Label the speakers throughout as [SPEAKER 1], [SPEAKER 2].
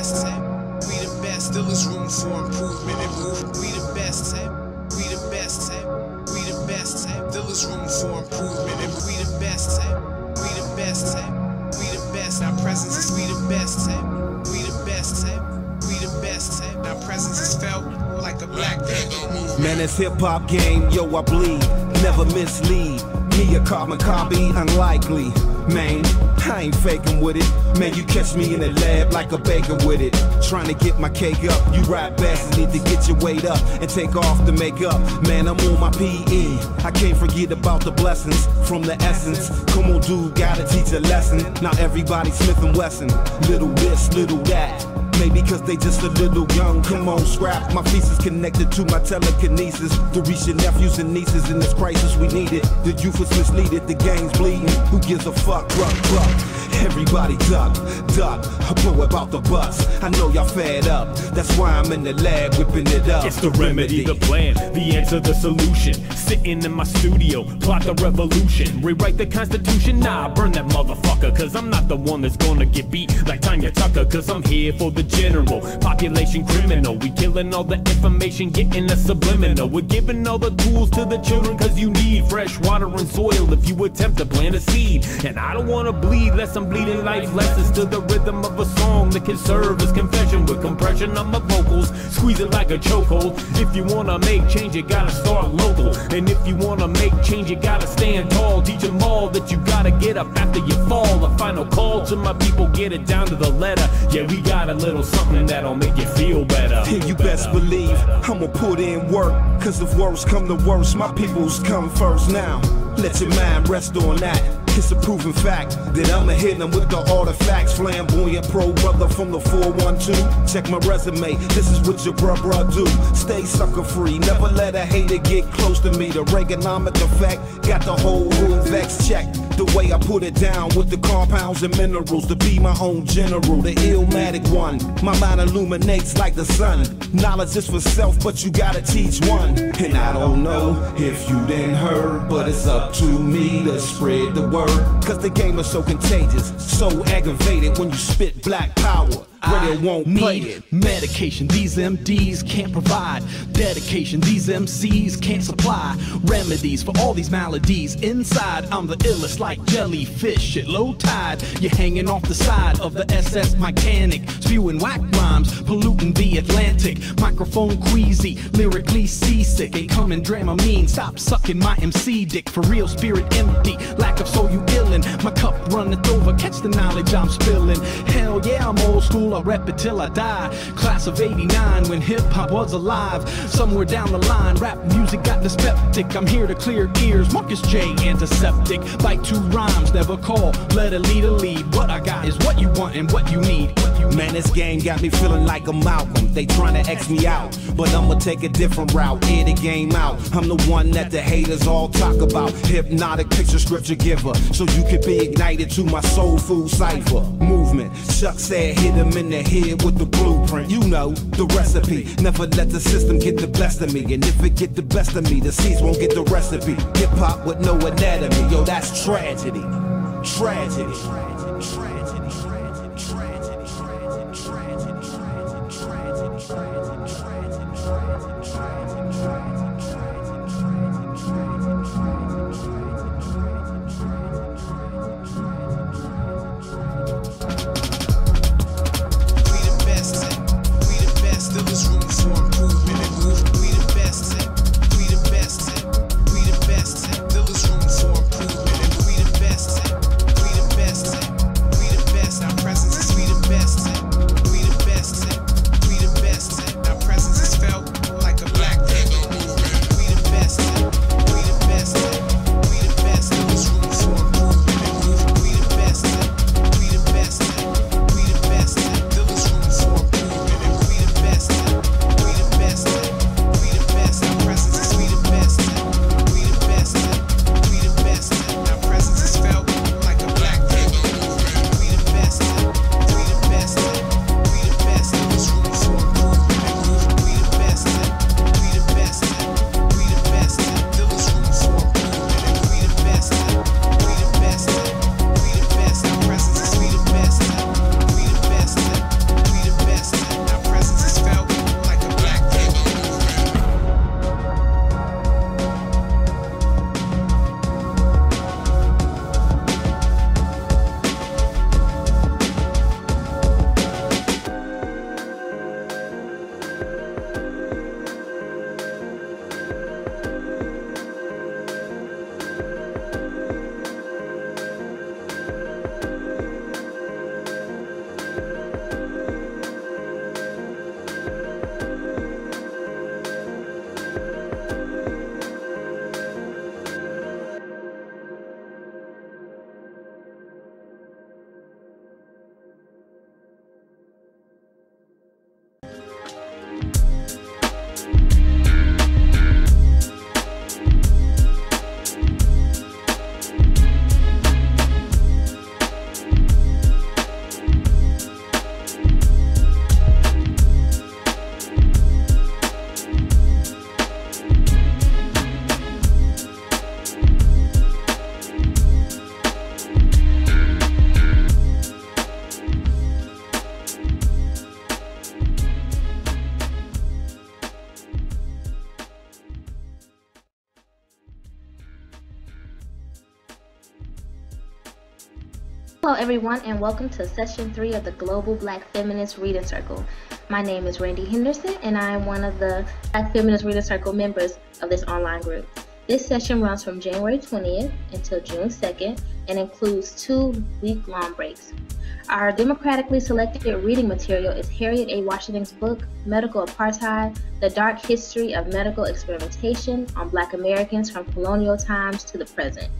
[SPEAKER 1] best, we the best, still is room for improvement and movement. We the best, we the best, we the best, still is room for improvement and we the best, we the best, we the best. Our presence is we the best, we the best, we the best. Our presence is felt like a Black Panther movement.
[SPEAKER 2] Man, it's hip-hop game, yo, I bleed, never mislead. Me a carbon copy, unlikely. Man, I ain't faking with it. Man, you catch me in the lab like a baker with it. Trying to get my cake up. You rap bastards need to get your weight up and take off the makeup. Man, I'm on my PE. I can't forget about the blessings from the essence. Come on, dude, gotta teach a lesson. Now everybody Smith & Wesson. Little this, little that. Maybe cause they just a little young. Come on, scrap. My feces connected to my telekinesis to reach your nephews and nieces in this crisis. We need it. The youth is misleaded. The gang's bleeding. Who gives a fuck? Ruck. Everybody duck. I blow about the bus. I know y'all fed up. That's why I'm in the lab whipping it up.
[SPEAKER 3] It's the remedy, the plan, the answer, the solution. Sitting in my studio, plot the revolution. Rewrite the Constitution, nah, burn that motherfucker. Cause I'm not the one that's gonna get beat like Tanya Tucker. Cause I'm here for the general population criminal. We killing all the information, getting a subliminal. We're giving all the tools to the children. Cause you need fresh water and soil if you attempt to plant a seed. And I don't wanna bleed less I'm bleeding life lessons to the rhythm of a song that can serve as confession with compression on my vocals. Squeeze it like a chokehold. If you wanna make change, you gotta start local. And if you wanna make change, you gotta stand tall. Teach them all that you gotta get up after you fall. A final call to my people, get it down to the letter. Yeah, we got a little something that'll make you feel better.
[SPEAKER 2] And you best believe I'ma put in work. Cause if worse come to worse, my peoples come first now. Let your mind rest on that. It's a proven fact that I'ma hit them with the artifacts. Flamboyant pro brother from the 412. Check my resume, this is what your bruh do. Stay sucker free, never let a hater get close to me. The Reaganomic effect got the whole hood vexed. Check the way I put it down with the compounds and minerals to be my own general, the illmatic one. My mind illuminates like the sun. Knowledge is for self, but you gotta teach one. And I don't know if you didn't heard, but it's up to me to spread the word. Cause the game is so contagious, so aggravated when you spit black power. Radio won't play it.
[SPEAKER 4] Medication these MDs can't provide. Dedication these MCs can't supply. Remedies for all these maladies. Inside I'm the illest like jellyfish at low tide. You're hanging off the side of the SS Mechanic, spewing whack rhymes, polluting the Atlantic. Microphone queasy, lyrically seasick. Ain't coming Dramamine, stop sucking my MC dick. For real spirit empty, lack of soul you illin'. My cup runneth over, catch the knowledge I'm spilling. Hell yeah, I'm old school, I rep it till I die. Class of 89 when hip-hop was alive. Somewhere down the line, rap music got dyspeptic. I'm here to clear ears, Marcus J. Antiseptic. Bite two rhymes, never call, let a leader lead. What I got is what you want and what you need.
[SPEAKER 2] Man, this game got me feeling like a Malcolm. They trying to X me out, but I'ma take a different route. Air the game out. I'm the one that the haters all talk about. Hypnotic picture scripture giver, so you can be ignited to my soul food cipher. Movement, Chuck said hit him in the head with the blueprint. You know the recipe. Never let the system get the best of me. And if it get the best of me, the seeds won't get the recipe. Hip hop with no anatomy, yo, that's tragedy. Tragedy.
[SPEAKER 1] We
[SPEAKER 5] Hello everyone and welcome to session 3 of the Global Black Feminist Reading Circle. My name is Randie Henderson and I am one of the Black Feminist Reading Circle members of this online group. This session runs from January 20th until June 2nd and includes 2 week-long breaks. Our democratically selected reading material is Harriet A. Washington's book, Medical Apartheid, The Dark History of Medical Experimentation on Black Americans from Colonial Times to the Present.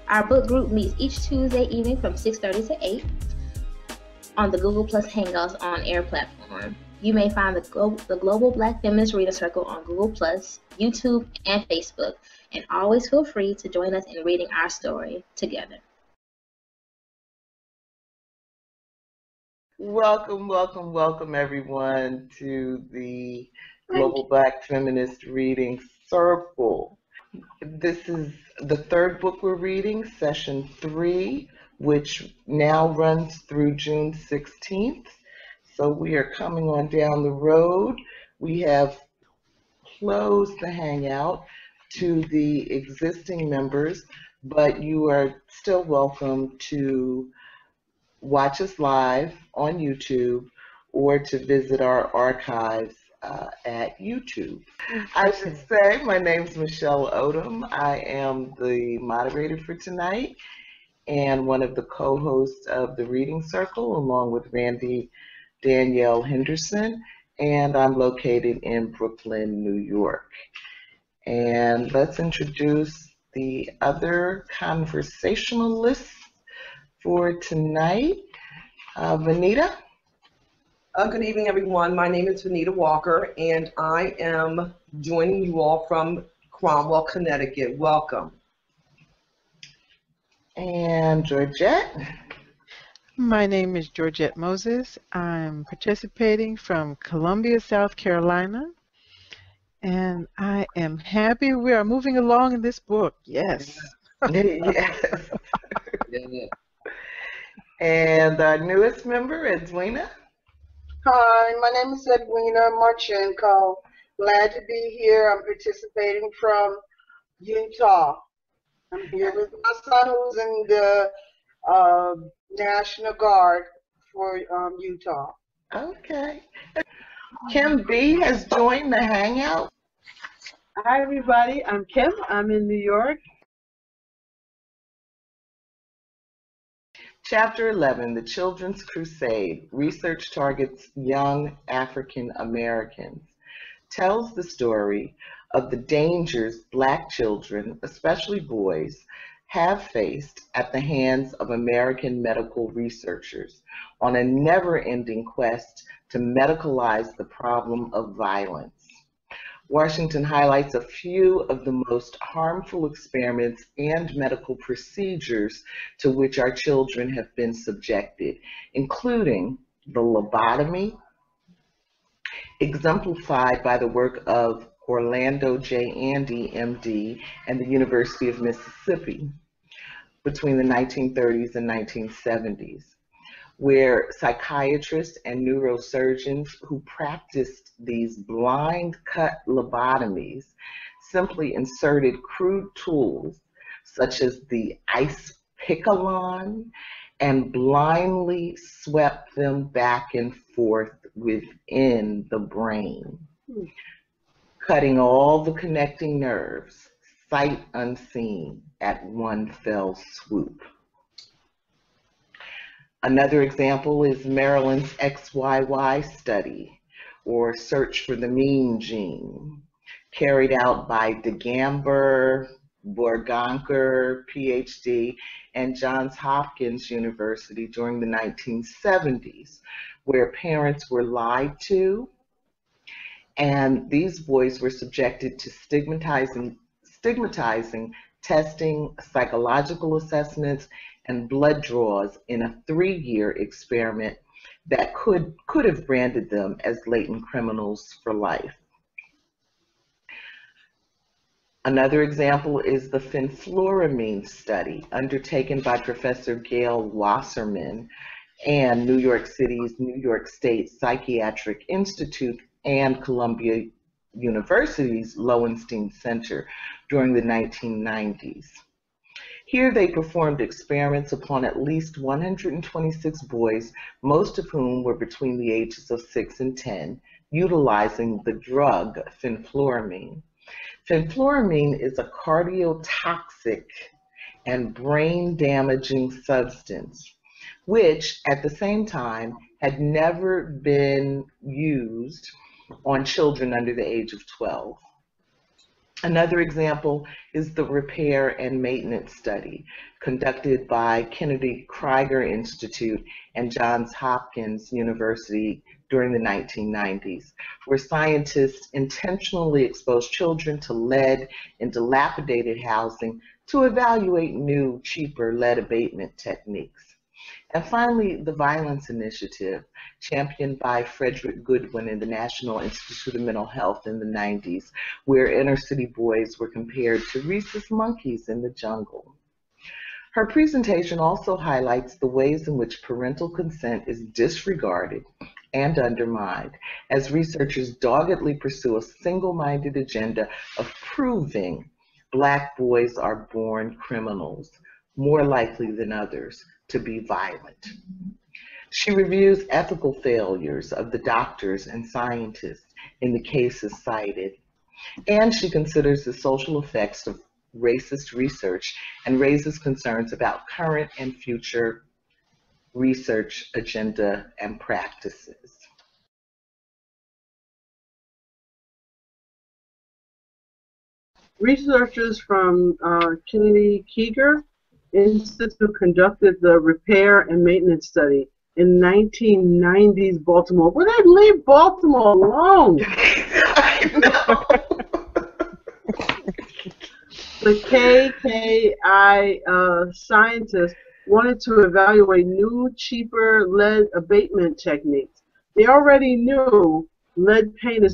[SPEAKER 5] Our book group meets each Tuesday evening from 6:30 to 8 on the Google Plus Hangouts on Air platform. You may find the Global Black Feminist Reader Circle on Google Plus, YouTube, and Facebook, and always feel free to join us in reading our story together.
[SPEAKER 6] Welcome, welcome, welcome everyone to the Global Black Feminist Reading Circle. This is the 3rd book we're reading, session 3, which now runs through June 16th. So we are coming on down the road. We have closed the Hangout to the existing members, but you are still welcome to watch us live on YouTube or to visit our archives at YouTube. I should say my name's Michelle Odom. I am the moderator for tonight and one of the co-hosts of the Reading Circle along with Randie Danielle Henderson, and I'm located in Brooklyn, New York. And let's introduce the other conversationalists for tonight. Venita?
[SPEAKER 7] Good evening, everyone. My name is Venita Walker, and I am joining you all from Cromwell, Connecticut. Welcome.
[SPEAKER 6] And Georgette?
[SPEAKER 8] My name is Georgette Moses. I'm participating from Columbia, South Carolina, and I am happy we are moving along in this book. Yes.
[SPEAKER 6] Yes. And our newest member, Edwina.
[SPEAKER 9] Hi, my name is Edwina Marchenko. Glad to be here. I'm participating from Utah. I'm here with my son who's in the National Guard for Utah.
[SPEAKER 6] Okay. Kim B has joined the Hangout.
[SPEAKER 10] Hi, everybody. I'm Kim. I'm in New York.
[SPEAKER 6] Chapter 11, The Children's Crusade, Research Targets Young African Americans, tells the story of the dangers Black children, especially boys, have faced at the hands of American medical researchers on a never-ending quest to medicalize the problem of violence. Washington highlights a few of the most harmful experiments and medical procedures to which our children have been subjected, including the lobotomy, exemplified by the work of Orlando J. Andy, MD, and the University of Mississippi between the 1930s and 1970s, where psychiatrists and neurosurgeons who practiced these blind cut lobotomies simply inserted crude tools such as the ice pickalon and blindly swept them back and forth within the brain, cutting all the connecting nerves, sight unseen, at one fell swoop. Another example is Maryland's XYY study, or Search for the Mean Gene, carried out by DeGamber, Borgonker, PhD, and Johns Hopkins University during the 1970s, where parents were lied to, and these boys were subjected to stigmatizing testing, psychological assessments, and blood draws in a 3-year experiment that could have branded them as latent criminals for life. Another example is the fenfluramine study undertaken by Professor Gail Wasserman and New York City's New York State Psychiatric Institute and Columbia University's Lowenstein Center during the 1990s. Here they performed experiments upon at least 126 boys, most of whom were between the ages of 6 and 10, utilizing the drug fenfluramine. Fenfluramine is a cardiotoxic and brain-damaging substance, which at the same time had never been used on children under the age of 12. Another example is the repair and maintenance study conducted by Kennedy Krieger Institute and Johns Hopkins University during the 1990s, where scientists intentionally exposed children to lead in dilapidated housing to evaluate new, cheaper lead abatement techniques. And finally, the Violence Initiative, championed by Frederick Goodwin in the National Institute of Mental Health in the 90s, where inner city boys were compared to rhesus monkeys in the jungle. Her presentation also highlights the ways in which parental consent is disregarded and undermined as researchers doggedly pursue a single-minded agenda of proving Black boys are born criminals, more likely than others to be violent. She reviews ethical failures of the doctors and scientists in the cases cited, and she considers the social effects of racist research and raises concerns about current and future research agenda and practices.
[SPEAKER 10] Researchers from Kennedy Krieger Institute conducted the repair and maintenance study in 1990s Baltimore. Well, they leave Baltimore alone. The KKI scientists wanted to evaluate new, cheaper lead abatement techniques. They already knew lead paint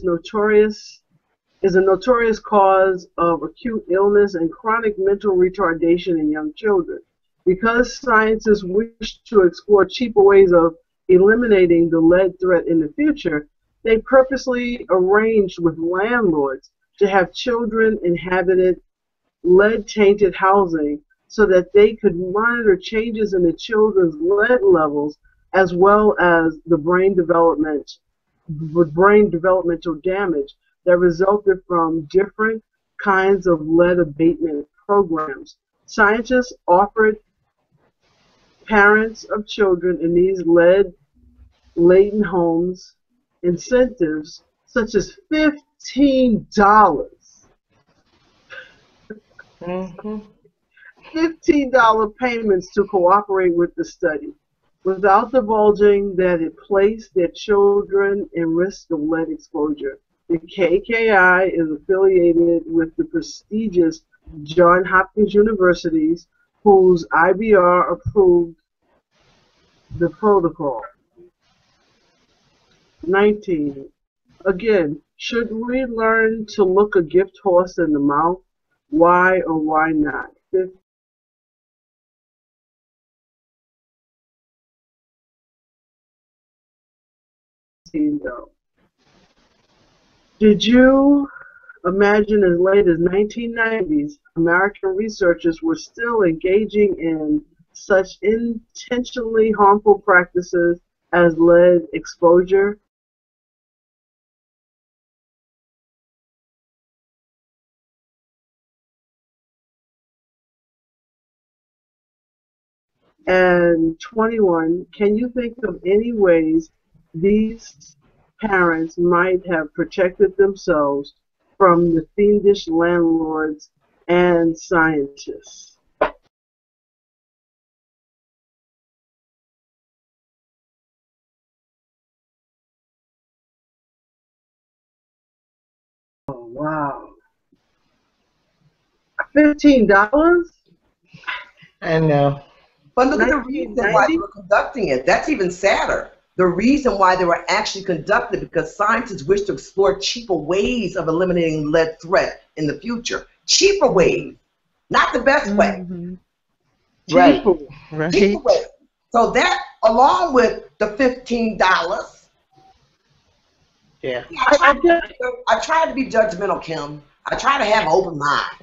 [SPEAKER 10] is a notorious cause of acute illness and chronic mental retardation in young children. Because scientists wish to explore cheaper ways of eliminating the lead threat in the future, they purposely arranged with landlords to have children inhabited lead-tainted housing so that they could monitor changes in the children's lead levels as well as the brain developmental damage that resulted from different kinds of lead abatement programs. Scientists offered parents of children in these lead-laden homes incentives such as $15. $15 payments to cooperate with the study, without divulging that it placed their children in risk of lead exposure. The KKI is affiliated with the prestigious Johns Hopkins Universities, whose IBR approved the protocol. 19. Again, should we learn to look a gift horse in the mouth? Why or why not? 15 though. Did you imagine as late as 1990s, American researchers were still engaging in such intentionally harmful practices as lead exposure? And 21, can you think of any ways these parents might have protected themselves from the fiendish landlords and scientists? Oh, wow. $15?
[SPEAKER 6] I know.
[SPEAKER 7] But look at the reason why they were conducting it. That's even sadder. The reason why they were actually conducted because scientists wish to explore cheaper ways of eliminating lead threat in the future. Cheaper ways, not the best way.
[SPEAKER 6] Right.
[SPEAKER 7] Cheaper way. So that, along with the $15.
[SPEAKER 6] Yeah.
[SPEAKER 7] I tried to be judgmental, Kim. I try to have an open mind.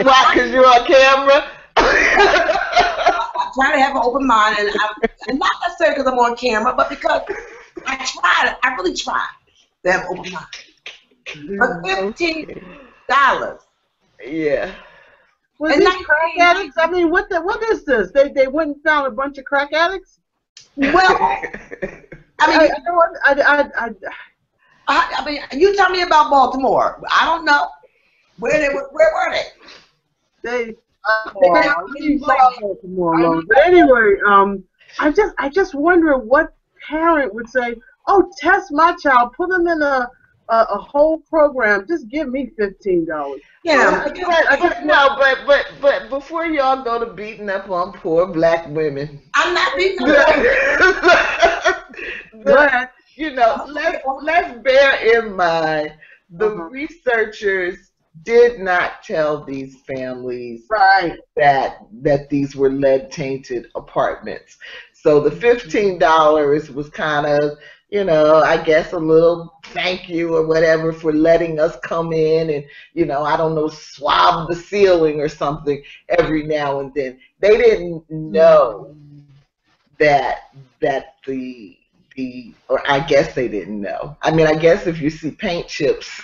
[SPEAKER 6] Why? Because you're on camera?
[SPEAKER 7] I try to have an open mind, and not necessarily because I'm on camera, but because I really try to have an open mind. But $15.
[SPEAKER 6] Yeah.
[SPEAKER 10] Was these crack addicts? I mean, what is this? They went and found a bunch of crack addicts?
[SPEAKER 7] Well, I mean, you tell me about Baltimore. I don't know. Where were they?
[SPEAKER 10] They Baltimore alone. But anyway, I just wonder what parent would say, "Oh, test my child, put them in a whole program. Just give me $15."
[SPEAKER 7] Yeah,
[SPEAKER 6] but before y'all go to beating up on poor black women,
[SPEAKER 7] I'm not beating up.
[SPEAKER 6] But let's bear in mind the researchers did not tell these families that these were lead-tainted apartments. So the $15 was kind of, I guess a little thank you or whatever for letting us come in and, I don't know, swab the ceiling or something every now and then. They didn't know that or I guess they didn't know. I mean, I guess if you see paint chips,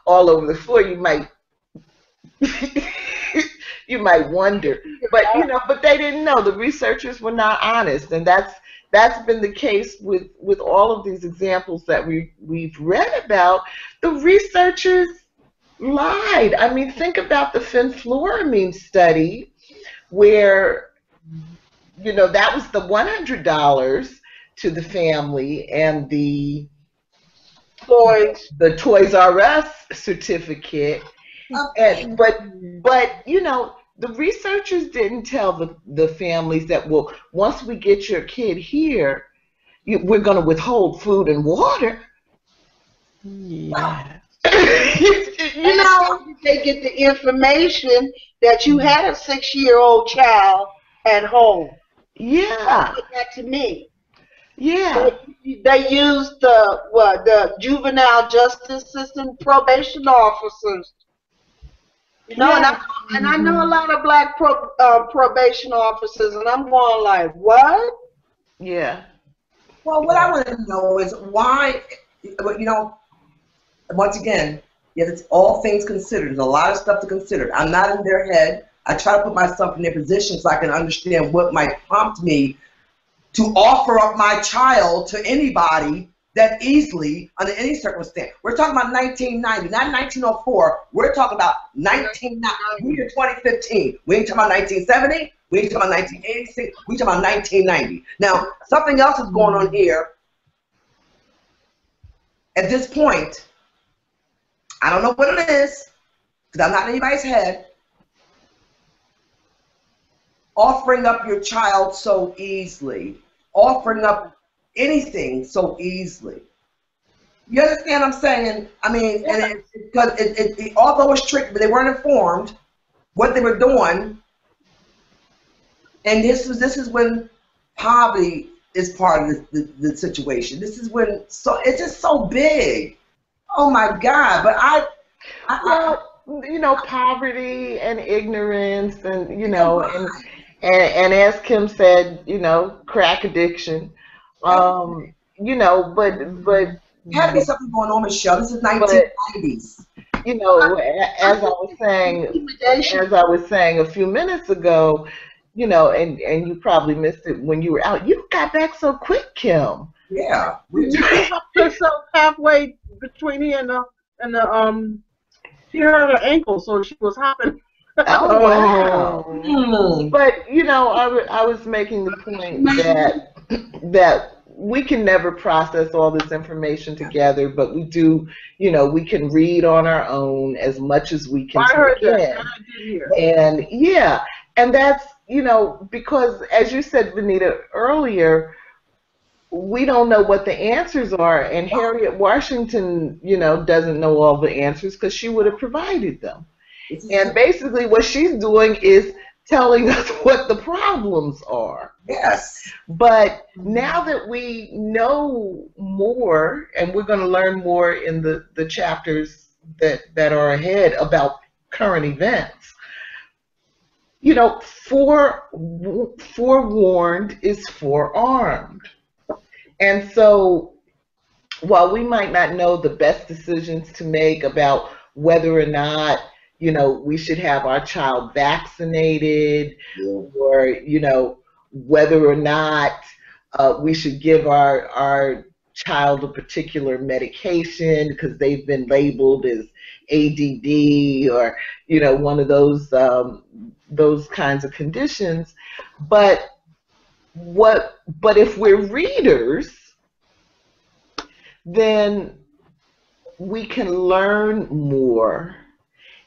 [SPEAKER 6] all over the floor, you might wonder. But but they didn't know. The researchers were not honest, and that's been the case with all of these examples that we've read about. The researchers lied. I mean, think about the fenfluramine study, where that was the $100 to the family, and the Toys R Us certificate. But the researchers didn't tell the families that, well, once we get your kid here, we're going to withhold food and water.
[SPEAKER 8] Yeah.
[SPEAKER 9] They get the information that you had a 6-year-old child at home.
[SPEAKER 6] Yeah.
[SPEAKER 9] That to me.
[SPEAKER 6] Yeah.
[SPEAKER 9] They used the juvenile justice system probation officers. And I know a lot of black probation officers, and I'm going like, what?
[SPEAKER 6] Yeah.
[SPEAKER 7] Well, what I want to know is why, once again, it's all things considered. There's a lot of stuff to consider. I'm not in their head. I try to put myself in their position so I can understand what might prompt me to offer up my child to anybody that easily, under any circumstance. We're talking about 1990, not 1904. We're talking about 1990. We're in 2015. We ain't talking about 1970. We ain't talking about 1986. We talking about 1990. Now, something else is going on here. At this point, I don't know what it is, because I'm not in anybody's head. Offering up your child so easily, offering up anything so easily. You understand what I'm saying? I mean, and because although it's tricky, but they weren't informed what they were doing. And this is when poverty is part of the situation. This is when it's just so big. Oh my God! But
[SPEAKER 6] poverty and ignorance, and and as Kim said, crack addiction. But
[SPEAKER 7] had to be something going on, Michelle. This is 1990s.
[SPEAKER 6] As I was saying a few minutes ago, and you probably missed it when you were out. You got back so quick, Kim.
[SPEAKER 7] Yeah.
[SPEAKER 10] So halfway between here and the she hurt her ankle, so she was hopping.
[SPEAKER 6] Oh wow. But I was making the point that we can never process all this information together, but we do, we can read on our own as much as we can.
[SPEAKER 10] I heard
[SPEAKER 6] that.
[SPEAKER 10] I did hear.
[SPEAKER 6] And and that's, because as you said, Venita, earlier, we don't know what the answers are, and Harriet Washington, doesn't know all the answers because she would have provided them. And basically what she's doing is telling us what the problems are.
[SPEAKER 7] Yes.
[SPEAKER 6] But now that we know more, and we're going to learn more in the chapters that are ahead about current events, you know, forewarned is forearmed. And so while we might not know the best decisions to make about whether or not, you know, we should have our child vaccinated, or, you know, whether or not we should give our child a particular medication because they've been labeled as ADD, or, you know, one of those kinds of conditions. But if we're readers, then we can learn more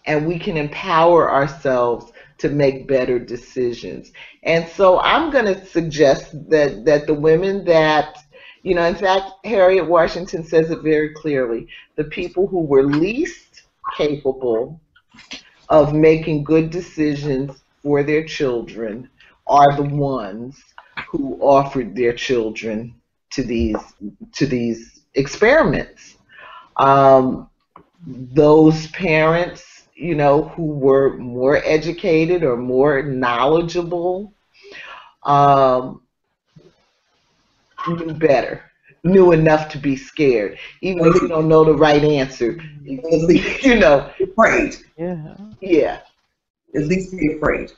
[SPEAKER 6] and we can empower ourselves to make better decisions. And so I'm going to suggest that the women that, you know, in fact, Harriet Washington says it very clearly, the people who were least capable of making good decisions for their children are the ones who offered their children to these experiments. Those parents, you know, who were more educated or more knowledgeable, knew better, knew enough to be scared, even if you don't know the right answer. You know,
[SPEAKER 7] afraid.
[SPEAKER 8] Yeah.
[SPEAKER 6] Yeah.
[SPEAKER 7] At least be afraid.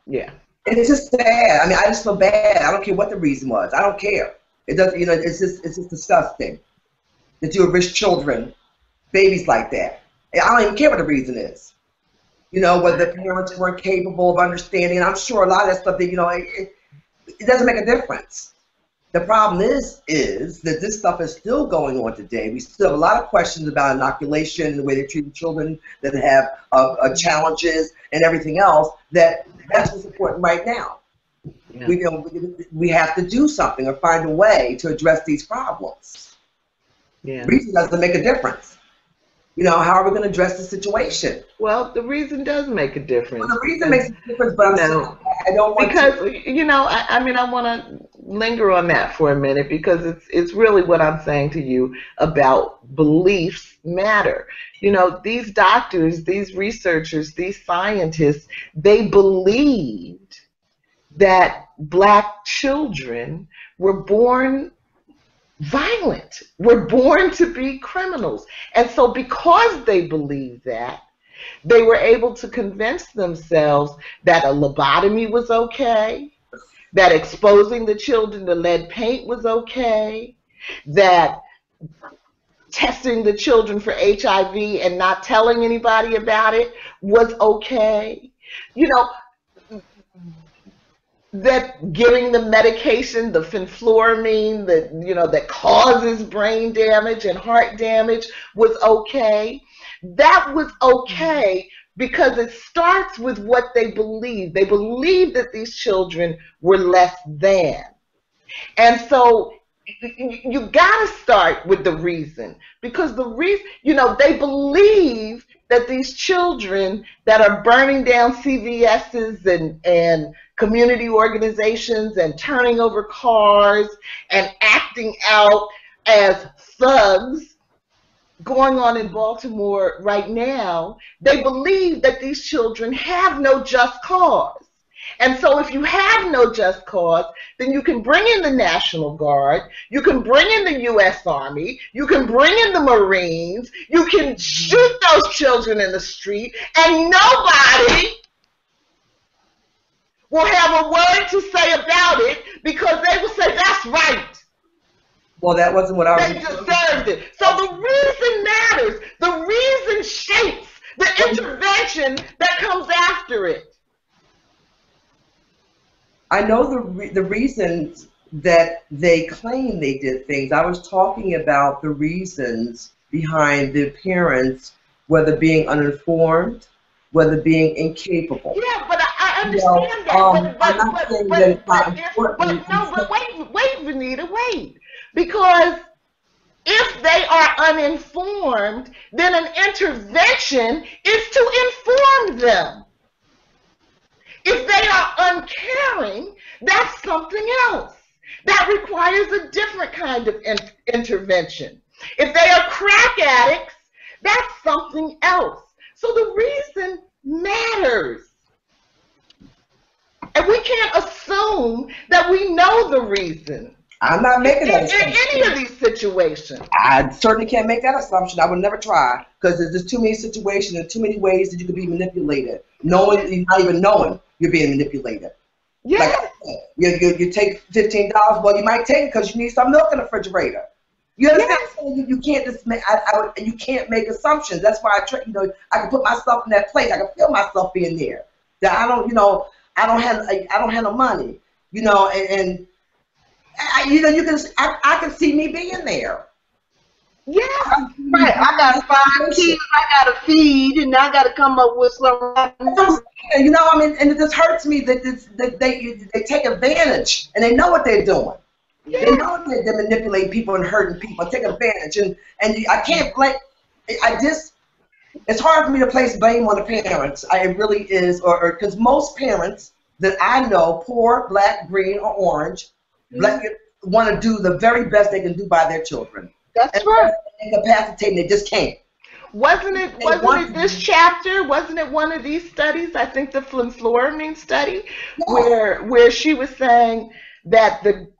[SPEAKER 6] Yeah.
[SPEAKER 7] And it's just sad. I mean, I just feel bad. I don't care what the reason was. I don't care. It doesn't. You know, it's just disgusting that you enrich children, babies like that. I don't even care what the reason is. You know, whether the parents weren't capable of understanding. And I'm sure a lot of that stuff that, you know, it doesn't make a difference. The problem is that this stuff is still going on today. We still have a lot of questions about inoculation and the way they treat children that have challenges and everything else. That's what's important right now. Yeah. We have to do something or find a way to address these problems.
[SPEAKER 6] Yeah.
[SPEAKER 7] Reason doesn't make a difference. You know, how are we going to address the situation?
[SPEAKER 6] Well, the reason does make a difference.
[SPEAKER 7] Well, the reason makes a difference, but I don't want
[SPEAKER 6] to. You know, I mean, I want to linger on that for a minute, because it's really what I'm saying to you about beliefs matter. You know, these doctors, these researchers, these scientists, they believed that black children were born violent, were born to be criminals. And so because they believed that, they were able to convince themselves that a lobotomy was okay, that exposing the children to lead paint was okay, that testing the children for HIV and not telling anybody about it was okay. You know, that giving the medication, the fenfluramine, that causes brain damage and heart damage was okay. That was okay because it starts with what they believe. They believe that these children were less than. And so you got to start with the reason, because the reason, they believe that these children that are burning down CVS's and community organizations and turning over cars and acting out as thugs going on in Baltimore right now, they believe that these children have no just cause. And so if you have no just cause, then you can bring in the National Guard, you can bring in the U.S. Army, you can bring in the Marines, you can shoot those children in the street, and nobody will have a word to say about it, because they will say, that's right.
[SPEAKER 7] Well, that wasn't what I was.
[SPEAKER 6] They deserved it. So the reason matters. The reason shapes the intervention that comes after it.
[SPEAKER 7] I know the reasons that they claim they did things. I was talking about the reasons behind the parents, whether being uninformed, whether being incapable.
[SPEAKER 6] Yeah, but I understand that. Wait, Venita, wait. Because if they are uninformed, then an intervention is to inform them. If they are uncaring, that's something else. That requires a different kind of intervention. If they are crack addicts, that's something else. So the reason matters. And we can't assume that we know the reason.
[SPEAKER 7] I'm not making that assumption.
[SPEAKER 6] In any of these situations.
[SPEAKER 7] I certainly can't make that assumption. I would never try, because there's just too many situations and too many ways that you could be manipulated, knowing, not even knowing you're being manipulated.
[SPEAKER 6] Yes.
[SPEAKER 7] Like, you take $15, well, you might take it because you need some milk in the refrigerator. You understand? Yes. You can't just make, you can't make assumptions. That's why I can put myself in that place. I can feel myself being there. That I don't have no money, and I can see me being there.
[SPEAKER 6] Yeah,
[SPEAKER 9] right. I got 5 kids I gotta feed, and I gotta come up with some.
[SPEAKER 7] And it just hurts me that they take advantage, and they know what they're doing. Yeah. They know that they're manipulating people and hurting people, take advantage, and I can't blame. It's hard for me to place blame on the parents. It really is, or because most parents that I know, poor, black, green, or orange, want to do the very best they can do by their children.
[SPEAKER 9] That's right.
[SPEAKER 7] Incapacitated, they just can't.
[SPEAKER 6] Wasn't it this chapter? Wasn't it one of these studies? I think the fluoramine study, where she was saying that the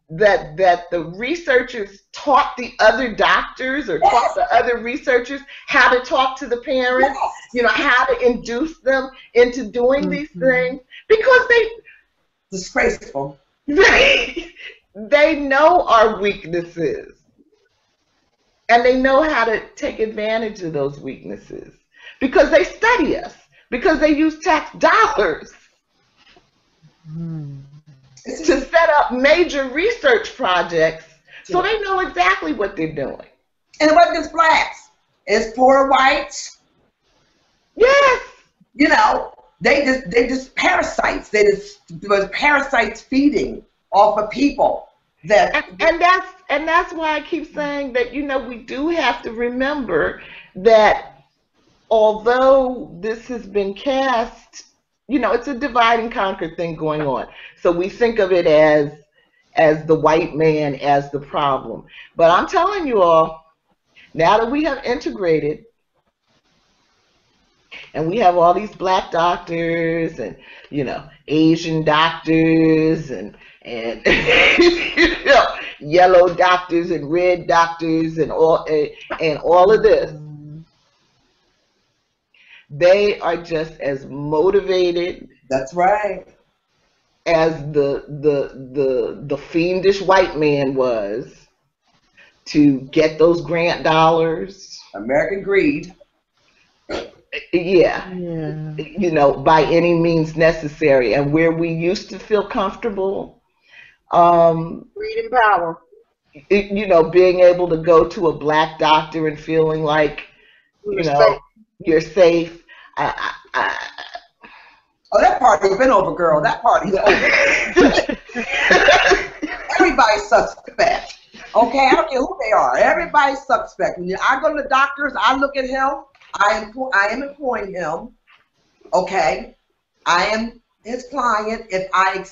[SPEAKER 6] researchers taught the other doctors or taught the other researchers how to talk to the parents, how to induce them into doing these things, because
[SPEAKER 7] disgraceful.
[SPEAKER 6] They know our weaknesses, and they know how to take advantage of those weaknesses because they study us, because they use tax dollars to set up major research projects, so they know exactly what they're doing.
[SPEAKER 7] And it wasn't just blacks, it's poor whites.
[SPEAKER 6] Yes.
[SPEAKER 7] They just parasites. They just was parasites feeding off of people. And
[SPEAKER 6] that's why I keep saying that we do have to remember that although this has been cast, it's a divide and conquer thing going on. So we think of it as the white man as the problem. But I'm telling you all, now that we have integrated and we have all these black doctors and Asian doctors and yellow doctors and red doctors and all of this, they are just as motivated.
[SPEAKER 7] That's right.
[SPEAKER 6] As the fiendish white man was to get those grant dollars.
[SPEAKER 7] American greed.
[SPEAKER 6] Yeah. By any means necessary. And where we used to feel comfortable,
[SPEAKER 9] greed and power.
[SPEAKER 6] Being able to go to a black doctor and feeling like, you're safe.
[SPEAKER 7] Oh, that party's been over, girl. That party's over. Everybody's suspect. Okay, I don't care who they are. Everybody's suspect. When I go to the doctors, I look at him. I am employing him. Okay, I am his client if I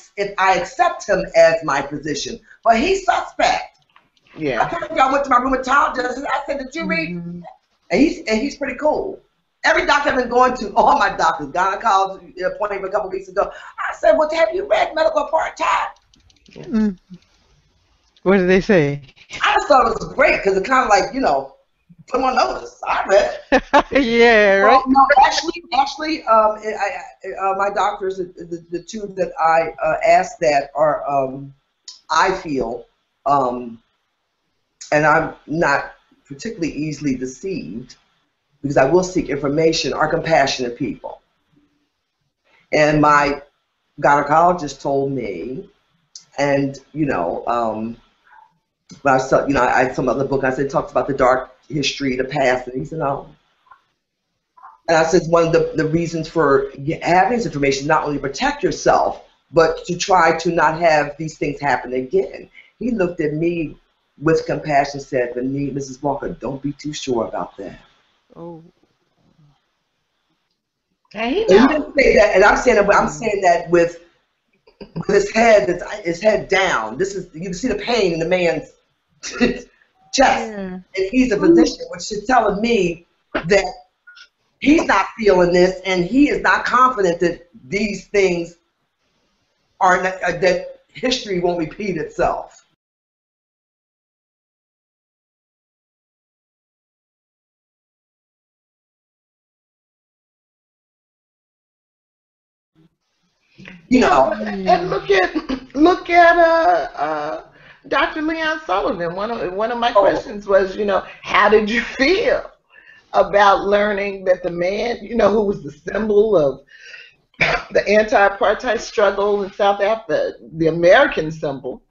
[SPEAKER 7] accept him as my physician. But he's suspect.
[SPEAKER 6] Yeah.
[SPEAKER 7] I told you I went to my rheumatologist and I said, "Did you read?" And he's pretty cool. Every doctor I've been going to, all my doctors, gynecologist appointed a couple weeks ago. I said, "Well, have you read Medical Apartheid?"
[SPEAKER 8] What did they say?
[SPEAKER 7] I just thought it was great because it kind of like, put them on notice. I read it.
[SPEAKER 8] Yeah, right.
[SPEAKER 7] Well, no, actually, my doctors, the two that I asked that are, I feel, and I'm not particularly easily deceived, because I will seek information, are compassionate people. And my gynecologist told me, and when I had some other book, I said, talks about the dark history, the past, and he said, no. And I said, one of the reasons for having this information is not only to protect yourself, but to try to not have these things happen again. He looked at me with compassion and said, Mrs. Walker, don't be too sure about that.
[SPEAKER 8] Oh.
[SPEAKER 6] And he
[SPEAKER 7] And you
[SPEAKER 6] knows.
[SPEAKER 7] didn't say that, and I'm saying that, but I'm saying that with his head down. This is, you can see the pain in the man's chest, and he's a physician, which is telling me that he's not feeling this, and he is not confident that these things are not, that history won't repeat itself. You know,
[SPEAKER 6] and look at Dr. Leon Sullivan. One of my questions was, how did you feel about learning that the man, who was the symbol of the anti-apartheid struggle in South Africa, the American symbol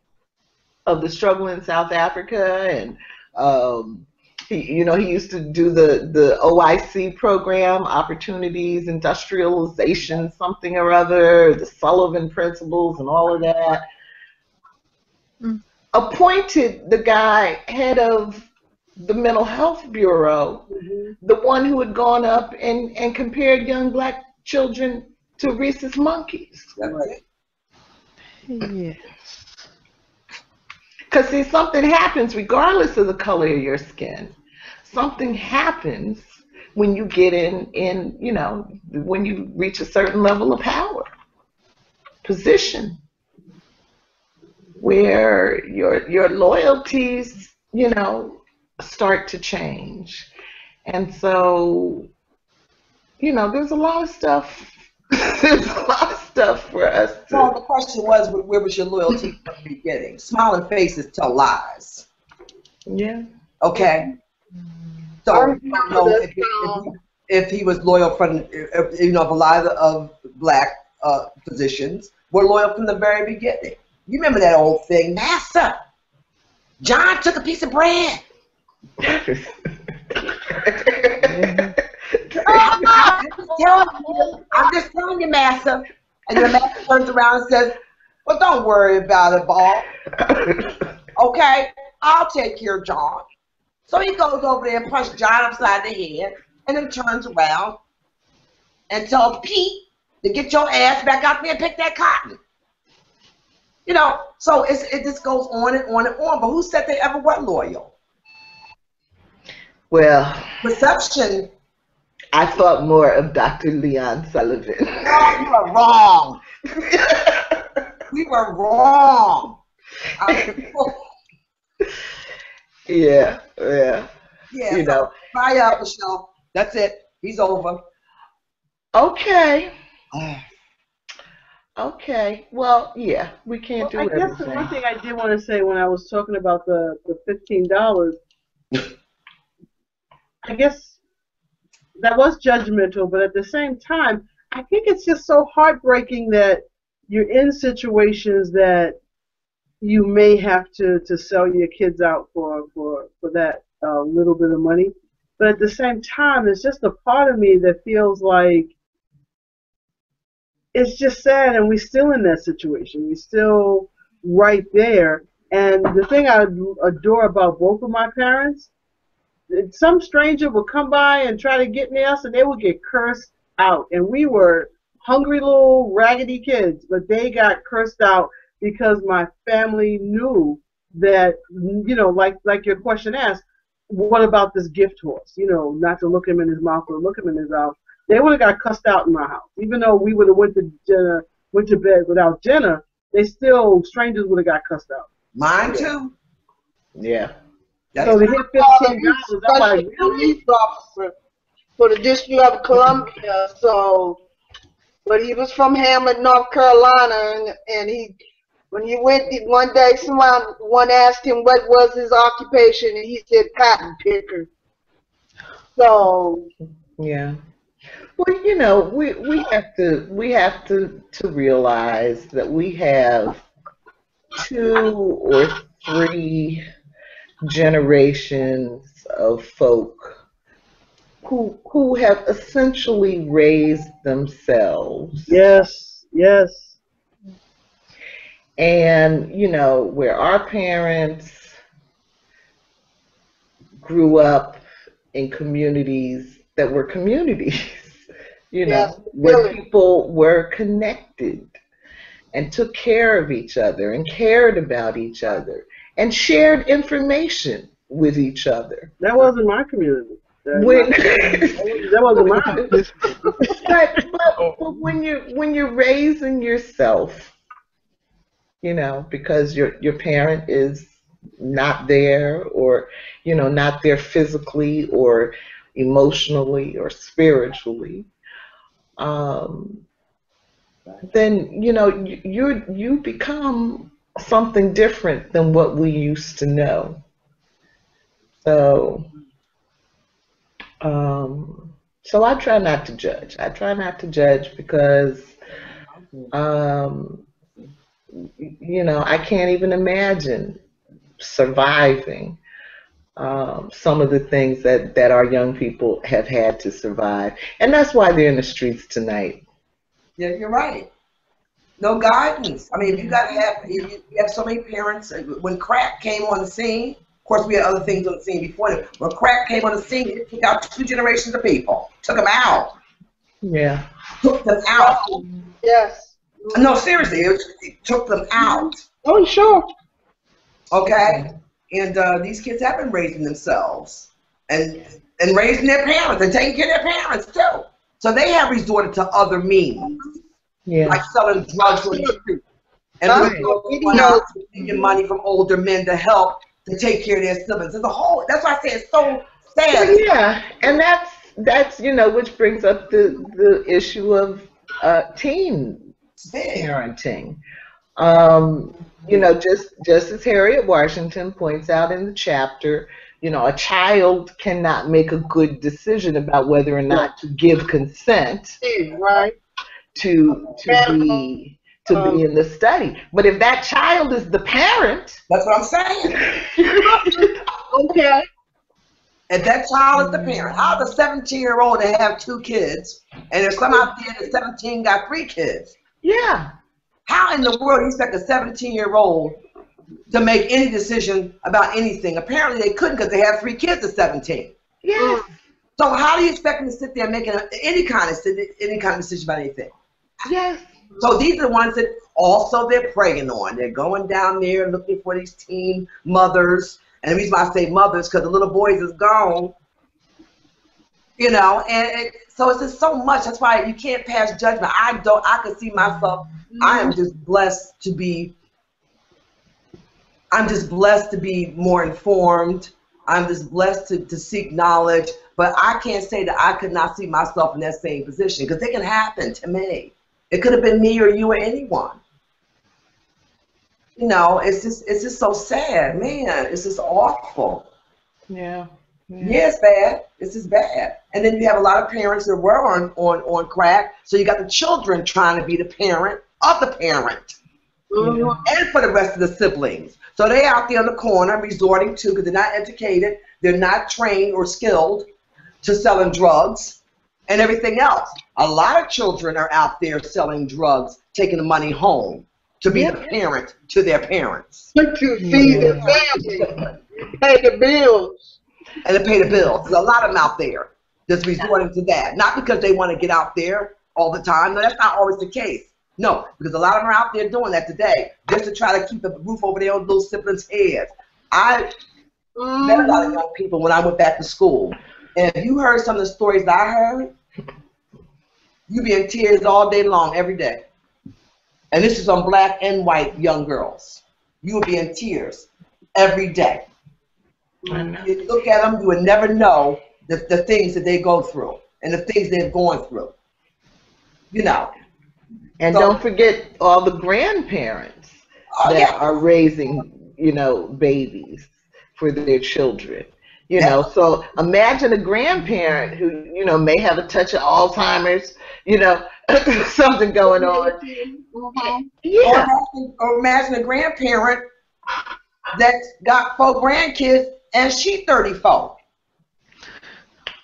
[SPEAKER 6] of the struggle in South Africa, and he used to do the OIC program, Opportunities, Industrialization, something or other, the Sullivan Principles, and all of that. Appointed the guy head of the Mental Health Bureau, the one who had gone up and compared young black children to rhesus monkeys.
[SPEAKER 7] right.
[SPEAKER 8] Yeah.
[SPEAKER 6] Because, see, something happens regardless of the color of your skin. Something happens when you get when you reach a certain level of power, position, where your loyalties, start to change. And so, there's a lot of stuff. There's a lot of stuff for us to.
[SPEAKER 7] So the question was, where was your loyalty from the beginning? Smiling faces tell lies.
[SPEAKER 6] Yeah.
[SPEAKER 7] Okay. So you don't know if he was loyal from, a lot of black physicians were loyal from the very beginning. You remember that old thing, Master? John took a piece of bread. I'm just telling you, Master. And your master turns around and says, well, don't worry about it, Ball. Okay, I'll take care of John. So he goes over there and punches John upside the head, and then turns around and tells Pete to get your ass back out there and pick that cotton. So it just goes on and on and on. But who said they ever were loyal?
[SPEAKER 6] Well,
[SPEAKER 7] Perception.
[SPEAKER 6] I thought more of Dr. Leon Sullivan.
[SPEAKER 7] No, you are wrong. We were wrong.
[SPEAKER 6] Yeah.
[SPEAKER 7] So, bye up, Michelle. That's it. He's over.
[SPEAKER 6] Okay. Okay. Well, yeah, we can't do everything.
[SPEAKER 10] I guess the one thing I did want to say when I was talking about the $15, I guess that was judgmental, but at the same time, I think it's just so heartbreaking that you're in situations that you may have to sell your kids out for that little bit of money. But at the same time, it's just a part of me that feels like it's just sad, and we're still in that situation. We're still right there. And the thing I adore about both of my parents, some stranger would come by and try to get near us, and they would get cursed out. And we were hungry little raggedy kids, but they got cursed out because my family knew that, like your question asked, what about this gift horse? Not to look him in his mouth or look him in his mouth. They would have got cussed out in my house. Even though we would have went to bed without dinner, strangers would have got cussed out.
[SPEAKER 7] Mine too.
[SPEAKER 6] Yeah.
[SPEAKER 10] So to hit $15, I'm like,
[SPEAKER 9] police officer for the District of Columbia. So, but he was from Hamlet, North Carolina, and when he went one day, someone asked him what was his occupation, and he said cotton picker. So.
[SPEAKER 6] Yeah. Well, we have to realize that we have 2 or 3 generations of folk who have essentially raised themselves.
[SPEAKER 10] Yes.
[SPEAKER 6] And, where our parents grew up in communities that were communities, you know,
[SPEAKER 9] Yes,
[SPEAKER 6] where
[SPEAKER 9] really.
[SPEAKER 6] people were connected and took care of each other and cared about each other and shared information with each other.
[SPEAKER 10] That wasn't my community.
[SPEAKER 6] When,
[SPEAKER 10] That wasn't mine.
[SPEAKER 6] but when you're raising yourself, you know, because your parent is not there, or you know, not there physically or emotionally or spiritually, then you know you become something different than what we used to know. So so I try not to judge. I try not to judge because you know, I can't even imagine surviving some of the things that our young people have had to survive, and that's why they're in the streets tonight.
[SPEAKER 7] Yeah, you're right. No guidance. I mean, you have so many parents. When crack came on the scene, of course, we had other things on the scene before it. When crack came on the scene, it took out 2 generations of people. Took them out.
[SPEAKER 6] Yeah.
[SPEAKER 7] Took them out.
[SPEAKER 9] Yes.
[SPEAKER 7] No, seriously, it took them out.
[SPEAKER 9] Oh, sure.
[SPEAKER 7] Okay? And these kids have been raising themselves and raising their parents and taking care of their parents, too. So they have resorted to other means.
[SPEAKER 6] Yeah.
[SPEAKER 7] Like selling drugs on the street. And taking money from older men to help to take care of their siblings. As a whole, that's why I say it's so sad.
[SPEAKER 6] Well, yeah, and that's you know, which brings up the issue of teen parenting. You know, just as Harriet Washington points out in the chapter, you know, a child cannot make a good decision about whether or not to give consent
[SPEAKER 9] Right.
[SPEAKER 6] to be in the study. But if that child is the parent,
[SPEAKER 7] that's what I'm saying.
[SPEAKER 9] Okay.
[SPEAKER 7] If that child is the parent, how does a 17-year-old to have 2 kids, and if some out there that's 17 got 3 kids?
[SPEAKER 6] Yeah.
[SPEAKER 7] How in the world do you expect a 17-year-old to make any decision about anything? Apparently they couldn't because they have 3 kids at 17.
[SPEAKER 6] Yeah.
[SPEAKER 7] So how do you expect them to sit there making any kind of decision about anything?
[SPEAKER 6] Yes.
[SPEAKER 7] So these are the ones that also they're preying on. They're going down there looking for these teen mothers. And the reason why I say mothers, because the little boys is gone. You know, and so it's just so much. That's why you can't pass judgment. I can see myself. I am just blessed to be. I'm just blessed to be more informed. I'm just blessed to seek knowledge. But I can't say that I could not see myself in that same position, because it can happen to me. It could have been me or you or anyone. You know, it's just so sad, man. It's just awful.
[SPEAKER 6] Yeah.
[SPEAKER 7] Yeah, it's bad. It's just bad. And then you have a lot of parents that were on crack. So you got the children trying to be the parent of the parent. And for the rest of the siblings. So they out there on the corner resorting to, because they're not educated, they're not trained or skilled to selling drugs and everything else. A lot of children are out there selling drugs, taking the money home to be the parent to their parents.
[SPEAKER 9] To feed their family, pay the bills.
[SPEAKER 7] And to pay the bills. There's a lot of them out there that's resorting to that. Not because they want to get out there all the time. No, that's not always the case. No, because a lot of them are out there doing that today just to try to keep the roof over their own little siblings' heads. I met a lot of young people when I went back to school. And if you heard some of the stories that I heard, you'd be in tears all day long, every day. And this is on black and white young girls. You would be in tears every day. You look at them, you would never know the things that they go through and the things they're going through. You know.
[SPEAKER 6] And don't forget all the grandparents that are raising, you know, babies for their children. You know, so imagine a grandparent who, you know, may have a touch of Alzheimer's, you know, something going on.
[SPEAKER 7] Yeah. Or imagine a grandparent that's got 4 grandkids and she's 34.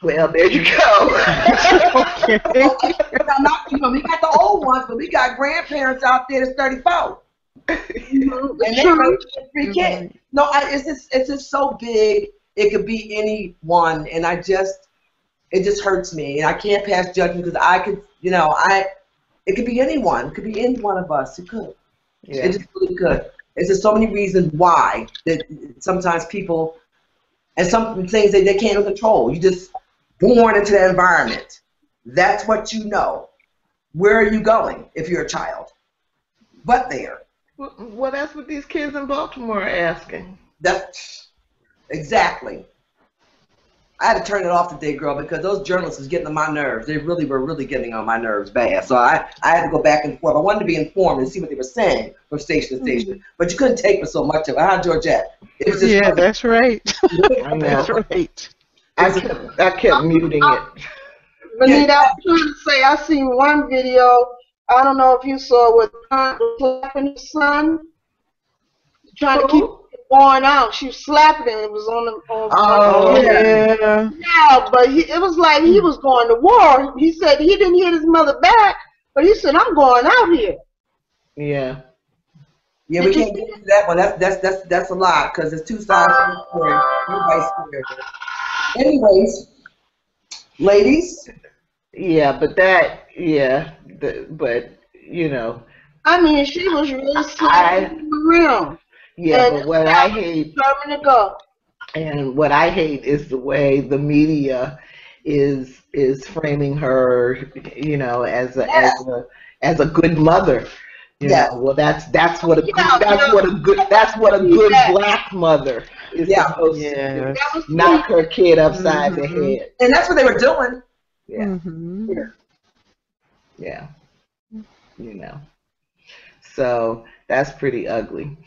[SPEAKER 6] Well, there you go.
[SPEAKER 7] You know, we got the old ones, but we got grandparents out there that's 34. And they raise 3 kids. No, it's just so big. It could be anyone, and I just it just hurts me, and I can't pass judgment because I could, you know, it could be anyone. It could be any one of us. It could. Yeah. It just really could. There's just so many reasons why that sometimes people, and some things that they can't control. You just born into that environment. That's what you know. Where are you going if you're a child? But there.
[SPEAKER 6] Well, that's what these kids in Baltimore are asking.
[SPEAKER 7] That's exactly. I had to turn it off today, girl, because those journalists was getting on my nerves. They really were getting on my nerves bad. So I had to go back and forth. I wanted to be informed and see what they were saying from station to station. But you couldn't take for so much of it. Huh, Georgette? It was just
[SPEAKER 8] yeah, that's right.
[SPEAKER 6] That's right. I kept muting it.
[SPEAKER 9] Venita, I was trying to say, I seen one video, I don't know if you saw, with her slapping his son, trying to keep going out. She was slapping him. It was on the.
[SPEAKER 6] Oh yeah.
[SPEAKER 9] Yeah, but it was like he was going to war. He said he didn't hit his mother back, but he said, "I'm going out here."
[SPEAKER 6] Yeah.
[SPEAKER 7] Yeah, we can't get into that one. That's a lot because there's two sides to the story. Everybody's scared. Anyways, ladies.
[SPEAKER 6] Yeah, but but you know.
[SPEAKER 9] I mean, she was really slapping him around.
[SPEAKER 6] Yeah, but what I hate,
[SPEAKER 9] to go.
[SPEAKER 6] and what I hate is the way the media is framing her, you know, as a good mother. You know, well, that's what a good black mother is supposed to do. Knock her kid upside the head.
[SPEAKER 7] And that's what they were doing.
[SPEAKER 6] Yeah. Yeah. You know. So that's pretty ugly.